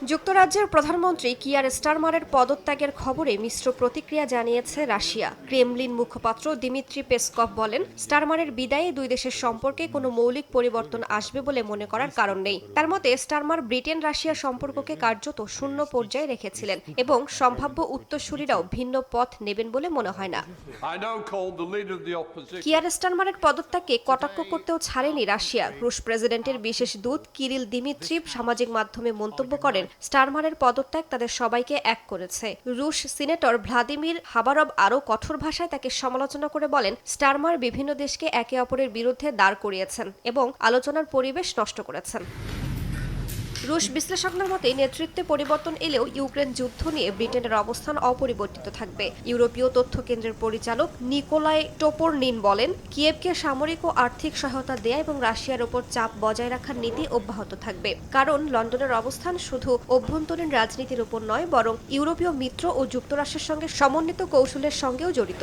যুক্তরাজ্যের প্রধানমন্ত্রী কিয়ার স্টারমারের পদত্যাগের খবরে মিশ্র প্রতিক্রিয়া জানিয়েছে রাশিয়া। ক্রেমলিন মুখপাত্র দিমিত্রি পেসকভ বলেন, স্টারমারের বিদায়ে দুই দেশের সম্পর্কে কোনো মৌলিক পরিবর্তন আসবে বলে মনে করার কারণ নেই। তার মতে, স্টারমার ব্রিটেন রাশিয়া সম্পর্ককে কার্যত শূন্য পর্যায়ে রেখেছিলেন এবং সম্ভাব্য উত্তরসূরিরাও ভিন্ন পথ নেবেন বলে মনে হয় না। কিয়ার স্টারমারের পদত্যাগকে কটাক্ষ করতেও ছাড়েনি রাশিয়া। রুশ প্রেসিডেন্টের বিশেষ দূত কিরিল দিমিত্রিভ সামাজিক মাধ্যমে মন্তব্য করেন, স্টারমারের পদত্যাগ তাদের সবাইকে এক করেছে। রুশ সিনেটর ভ্লাদিমির হাবারভ আরও কঠোর ভাষায় তাকে সমালোচনা করে বলেন, স্টারমার বিভিন্ন দেশকে একে অপরের বিরুদ্ধে দাঁড় করিয়েছেন এবং আলোচনার পরিবেশ নষ্ট করেছেন। রুশ বিশ্লেষকদের মতে, নেতৃত্বে পরিবর্তন এলেও ইউক্রেন যুদ্ধ নিয়ে ব্রিটেনের অবস্থান অপরিবর্তিত থাকবে। ইউরোপীয় তথ্য কেন্দ্রের পরিচালক নিকোলাই টোপরনিন বলেন, কিয়েভকে সামরিক ও আর্থিক সহায়তা দেয়া এবং রাশিয়ার ওপর চাপ বজায় রাখার নীতি অব্যাহত থাকবে, কারণ লন্ডনের অবস্থান শুধু অভ্যন্তরীণ রাজনীতির উপর নয়, বরং ইউরোপীয় মিত্র ও যুক্তরাষ্ট্রের সঙ্গে সমন্বিত কৌশলের সঙ্গেও জড়িত।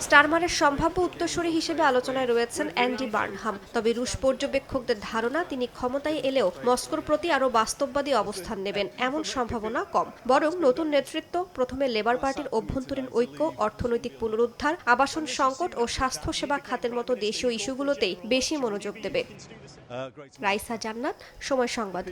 স্টারমারের সম্ভাব্য উত্তরসূরি হিসেবে আলোচনায় রয়েছেন অ্যান্ডি বার্নহাম। তবে রুশ পর্যবেক্ষকদের ধারণা, তিনি ক্ষমতায় এলেও মস্কোর প্রতি আরও বাস্তববাদী অবস্থান নেবেন এমন সম্ভাবনা কম। বরং নতুন নেতৃত্ব প্রথমে লেবার পার্টির অভ্যন্তরীণ ঐক্য, অর্থনৈতিক পুনরুদ্ধার, আবাসন সংকট ও স্বাস্থ্যসেবা খাতের মতো দেশীয় ইস্যুগুলোতেই বেশি মনোযোগ দেবে। রাইসা জান্নাত, সময় সংবাদ।